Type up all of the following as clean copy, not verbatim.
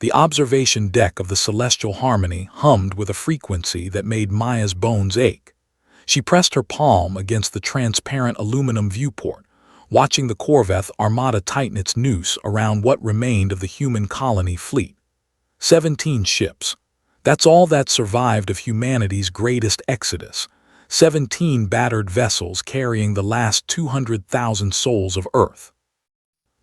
The observation deck of the Celestial Harmony hummed with a frequency that made Maya's bones ache. She pressed her palm against the transparent aluminum viewport, watching the Corvette Armada tighten its noose around what remained of the human colony fleet. 17 ships. That's all that survived of humanity's greatest exodus. 17 battered vessels carrying the last 200,000 souls of Earth.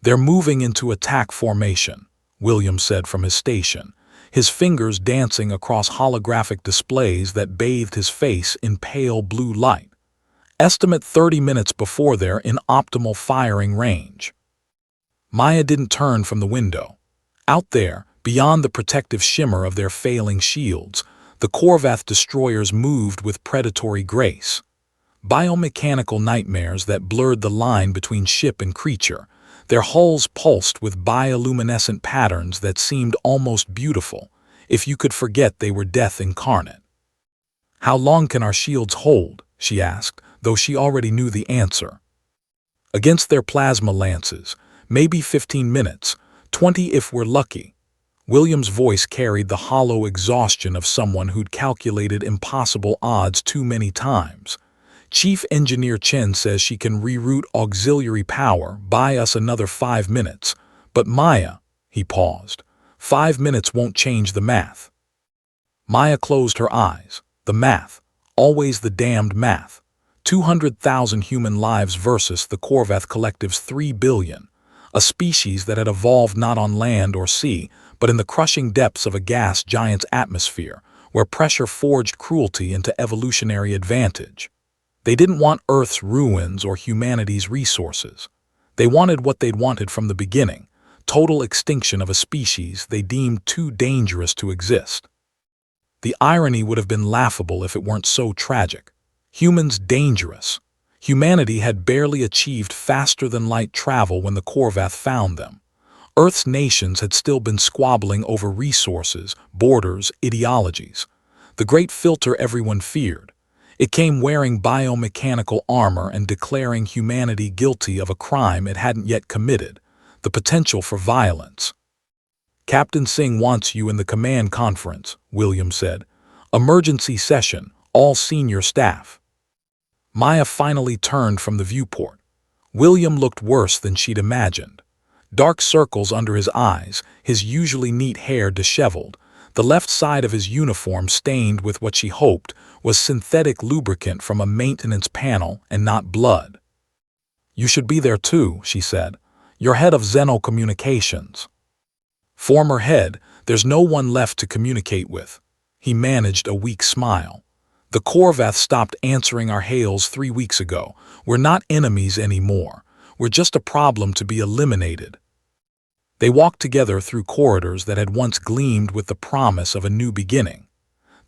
"They're moving into attack formation," William said from his station, his fingers dancing across holographic displays that bathed his face in pale blue light. "Estimate 30 minutes before they're in optimal firing range." Maya didn't turn from the window. Out there, beyond the protective shimmer of their failing shields, the Corvette destroyers moved with predatory grace. Biomechanical nightmares that blurred the line between ship and creature, their hulls pulsed with bioluminescent patterns that seemed almost beautiful, if you could forget they were death incarnate. "How long can our shields hold?" she asked, though she already knew the answer. "Against their plasma lances, maybe 15 minutes, 20 if we're lucky." William's voice carried the hollow exhaustion of someone who'd calculated impossible odds too many times. "Chief Engineer Chen says she can reroute auxiliary power, buy us another 5 minutes. But Maya," he paused, "5 minutes won't change the math." Maya closed her eyes. The math. Always the damned math. 200,000 human lives versus the Corvette Collective's 3 billion. A species that had evolved not on land or sea, but in the crushing depths of a gas giant's atmosphere, where pressure forged cruelty into evolutionary advantage. They didn't want Earth's ruins or humanity's resources. They wanted what they'd wanted from the beginning, total extinction of a species they deemed too dangerous to exist. The irony would have been laughable if it weren't so tragic. Humans dangerous. Humanity had barely achieved faster-than-light travel when the Corvette found them. Earth's nations had still been squabbling over resources, borders, ideologies. The great filter everyone feared. It came wearing biomechanical armor and declaring humanity guilty of a crime it hadn't yet committed, the potential for violence. "Captain Singh wants you in the command conference," William said. "Emergency session, all senior staff." Maya finally turned from the viewport. William looked worse than she'd imagined. Dark circles under his eyes, his usually neat hair disheveled, the left side of his uniform stained with what she hoped was synthetic lubricant from a maintenance panel and not blood. "You should be there too," she said. "You're head of Xeno Communications." "Former head, there's no one left to communicate with." He managed a weak smile. "The Corvette stopped answering our hails 3 weeks ago. We're not enemies anymore. We're just a problem to be eliminated." They walked together through corridors that had once gleamed with the promise of a new beginning.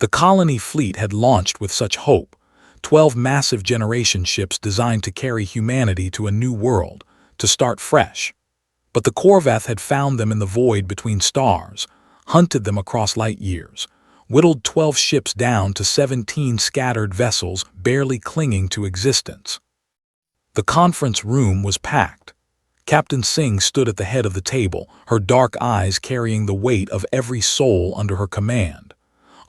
The colony fleet had launched with such hope, 12 massive generation ships designed to carry humanity to a new world, to start fresh. But the Corvette had found them in the void between stars, hunted them across light years, whittled 12 ships down to 17 scattered vessels barely clinging to existence. The conference room was packed. Captain Singh stood at the head of the table, her dark eyes carrying the weight of every soul under her command.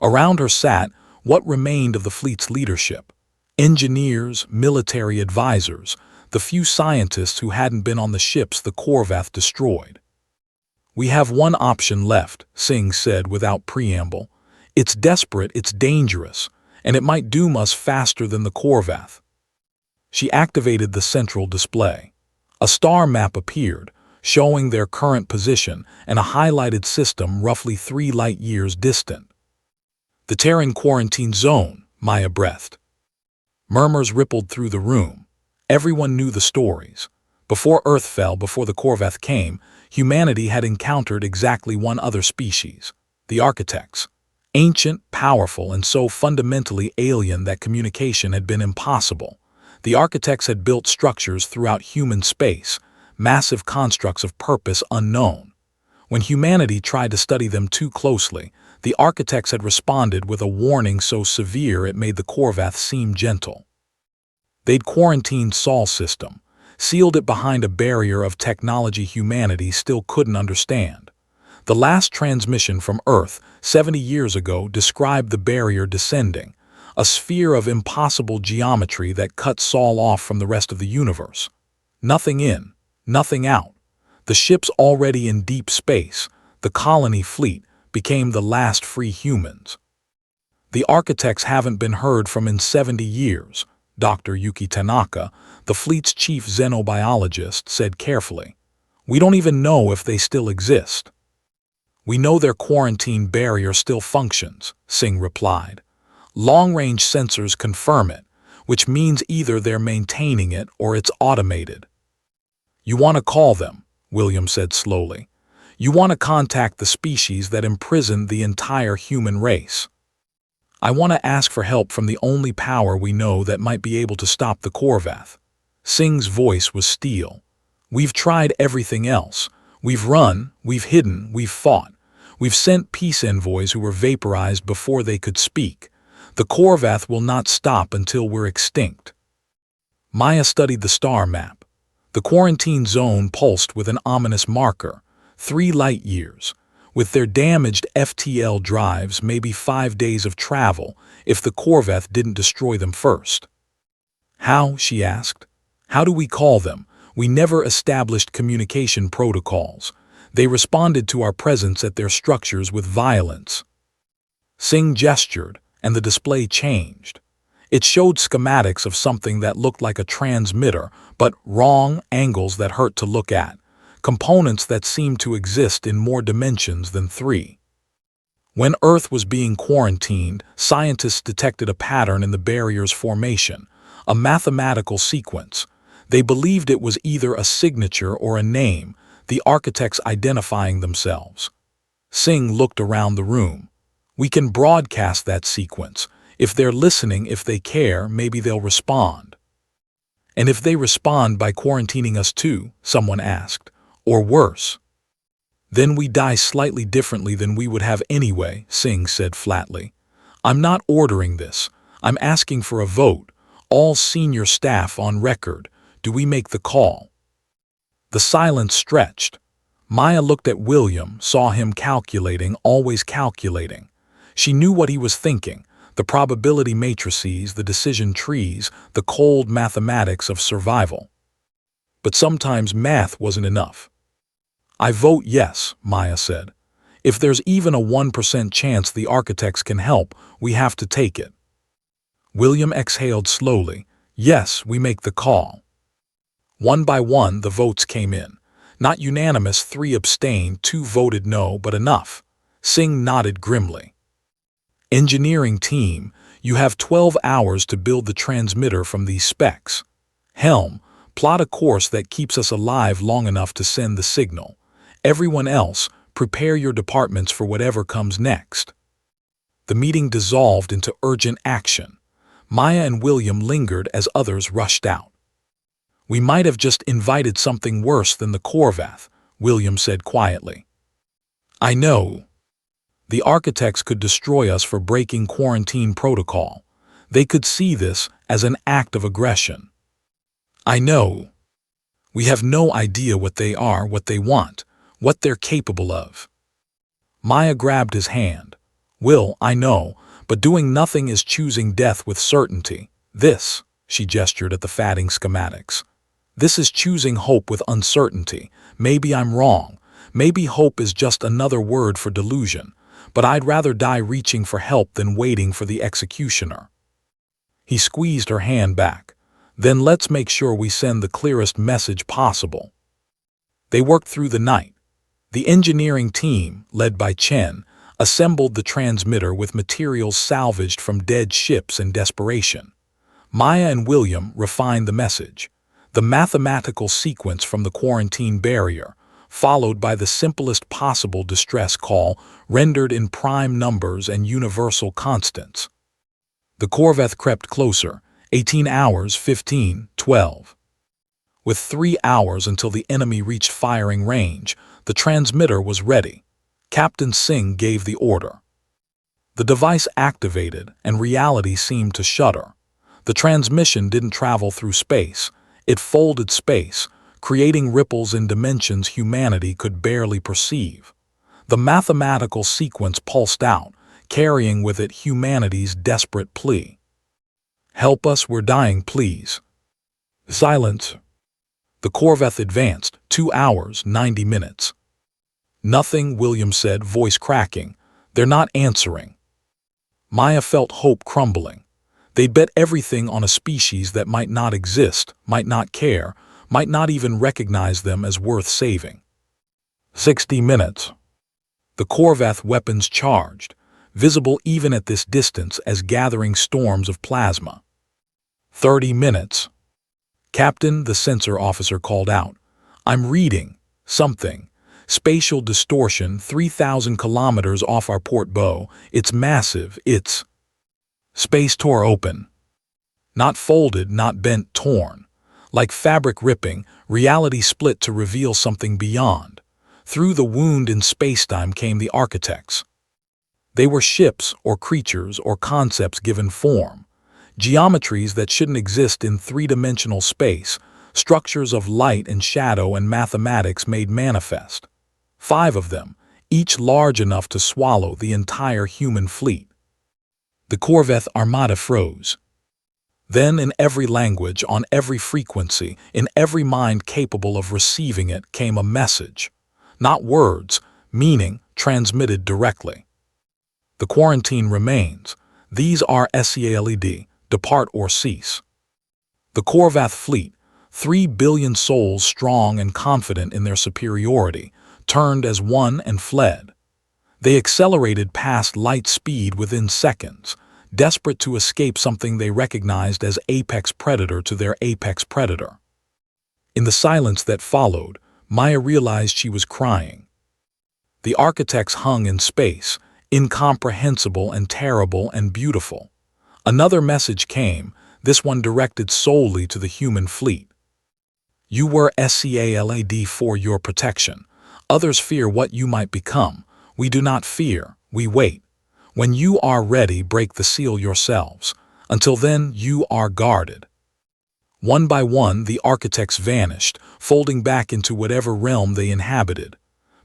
Around her sat what remained of the fleet's leadership: engineers, military advisors, the few scientists who hadn't been on the ships the Corvette destroyed. "We have one option left," Singh said without preamble. "It's desperate, it's dangerous, and it might doom us faster than the Corvette." She activated the central display. A star map appeared, showing their current position and a highlighted system roughly 3 light-years distant. "The Terran quarantine zone," Maya breathed. Murmurs rippled through the room. Everyone knew the stories. Before Earth fell, before the Corvette came, humanity had encountered exactly one other species: the Architects. Ancient, powerful, and so fundamentally alien that communication had been impossible. The Architects had built structures throughout human space, massive constructs of purpose unknown. When humanity tried to study them too closely, the Architects had responded with a warning so severe it made the Corvette seem gentle. They'd quarantined Sol's system, sealed it behind a barrier of technology humanity still couldn't understand. The last transmission from Earth 70 years ago described the barrier descending, a sphere of impossible geometry that cut Saul off from the rest of the universe. Nothing in, nothing out. The ships already in deep space, the colony fleet, became the last free humans. The architects haven't been heard from in 70 years, Dr. Yuki Tanaka, the fleet's chief xenobiologist, said carefully. We don't even know if they still exist. We know their quarantine barrier still functions, Singh replied. Long-range sensors confirm it, which means either they're maintaining it or it's automated. You want to call them, William said slowly. You want to contact the species that imprisoned the entire human race. I want to ask for help from the only power we know that might be able to stop the Corvath. Singh's voice was steel. We've tried everything else. We've run, we've hidden, we've fought. We've sent peace envoys who were vaporized before they could speak. The Corvath will not stop until we're extinct. Maya studied the star map. The quarantine zone pulsed with an ominous marker, 3 light years. With their damaged FTL drives, maybe 5 days of travel if the Corvath didn't destroy them first. How, she asked. How do we call them? We never established communication protocols. They responded to our presence at their structures with violence. Singh gestured, and the display changed. It showed schematics of something that looked like a transmitter, but wrong angles that hurt to look at. Components that seemed to exist in more dimensions than 3. When Earth was being quarantined, scientists detected a pattern in the barrier's formation, a mathematical sequence. They believed it was either a signature or a name, the architects identifying themselves. Singh looked around the room. We can broadcast that sequence. If they're listening, if they care, maybe they'll respond. And if they respond by quarantining us too, someone asked. Or worse. Then we die slightly differently than we would have anyway, Singh said flatly. I'm not ordering this. I'm asking for a vote. All senior staff on record. Do we make the call? The silence stretched. Maya looked at William, saw him calculating, always calculating. She knew what he was thinking. The probability matrices, the decision trees, the cold mathematics of survival. But sometimes math wasn't enough. I vote yes, Maya said. If there's even a 1% chance the architects can help, we have to take it. William exhaled slowly. Yes, we make the call. One by one, the votes came in. Not unanimous, 3 abstained, 2 voted no, but enough. Singh nodded grimly. Engineering team, you have 12 hours to build the transmitter from these specs. Helm, plot a course that keeps us alive long enough to send the signal. Everyone else, prepare your departments for whatever comes next. The meeting dissolved into urgent action. Maya and William lingered as others rushed out. We might have just invited something worse than the Corvath, William said quietly. I know. The architects could destroy us for breaking quarantine protocol. They could see this as an act of aggression. I know. We have no idea what they are, what they want, what they're capable of. Maya grabbed his hand. Will, I know, but doing nothing is choosing death with certainty. This, she gestured at the fatting schematics. This is choosing hope with uncertainty. Maybe I'm wrong. Maybe hope is just another word for delusion. But I'd rather die reaching for help than waiting for the executioner. He squeezed her hand back. Then let's make sure we send the clearest message possible. They worked through the night. The engineering team, led by Chen, assembled the transmitter with materials salvaged from dead ships in desperation. Maya and William refined the message. The mathematical sequence from the quarantine barrier, followed by the simplest possible distress call rendered in prime numbers and universal constants. The Corvath crept closer, 18 hours, 15, 12. With 3 hours until the enemy reached firing range, the transmitter was ready. Captain Singh gave the order. The device activated, and reality seemed to shudder. The transmission didn't travel through space. It folded space, creating ripples in dimensions humanity could barely perceive. The mathematical sequence pulsed out, carrying with it humanity's desperate plea. "Help us, we're dying, please." Silence. The Corvette advanced, 2 hours, 90 minutes. "Nothing," William said, voice cracking. "They're not answering." Maya felt hope crumbling. They'd bet everything on a species that might not exist, might not care, might not even recognize them as worth saving. 60 minutes. The Corvette weapons charged, visible even at this distance as gathering storms of plasma. 30 minutes. "Captain," the sensor officer called out. "I'm reading something. Spatial distortion 3,000 kilometers off our port bow. It's massive, it's—" Space tore open. Not folded, not bent, torn. Like fabric ripping, reality split to reveal something beyond. Through the wound in spacetime came the architects. They were ships or creatures or concepts given form. Geometries that shouldn't exist in three-dimensional space, structures of light and shadow and mathematics made manifest. 5 of them, each large enough to swallow the entire human fleet. The Corvette armada froze. Then in every language, on every frequency, in every mind capable of receiving it came a message. Not words, meaning transmitted directly. "The quarantine remains. These are SEALED, depart or cease." The Corvette fleet, 3 billion souls strong and confident in their superiority, turned as one and fled. They accelerated past light speed within seconds, desperate to escape something they recognized as apex predator to their apex predator. In the silence that followed, Maya realized she was crying. The architects hung in space, incomprehensible and terrible and beautiful. Another message came, this one directed solely to the human fleet. "You were SEALED for your protection. Others fear what you might become. We do not fear, we wait. When you are ready, break the seal yourselves. Until then, you are guarded." One by one, the architects vanished, folding back into whatever realm they inhabited.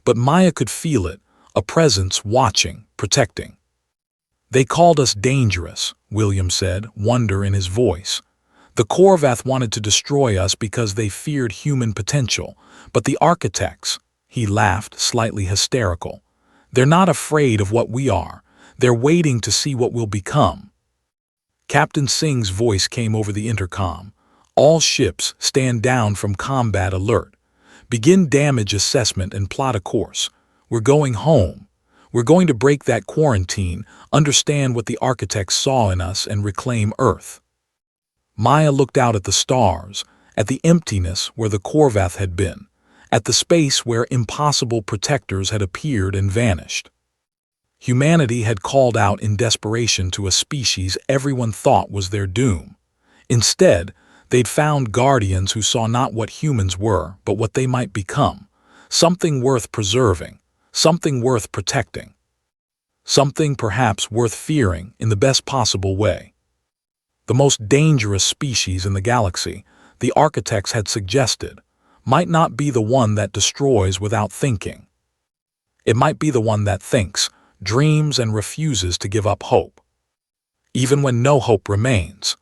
But Maya could feel it, a presence watching, protecting. "They called us dangerous," William said, wonder in his voice. "The Corvette wanted to destroy us because they feared human potential. But the architects," he laughed, slightly hysterical, "they're not afraid of what we are. They're waiting to see what we'll become." Captain Singh's voice came over the intercom. "All ships, stand down from combat alert. Begin damage assessment and plot a course. We're going home. We're going to break that quarantine, understand what the architects saw in us, and reclaim Earth." Maya looked out at the stars, at the emptiness where the Corvette had been, at the space where impossible protectors had appeared and vanished. Humanity had called out in desperation to a species everyone thought was their doom. Instead, they'd found guardians who saw not what humans were, but what they might become. Something worth preserving, something worth protecting. Something perhaps worth fearing in the best possible way. The most dangerous species in the galaxy, the architects had suggested, might not be the one that destroys without thinking. It might be the one that thinks, dreams, and refuses to give up hope. Even when no hope remains.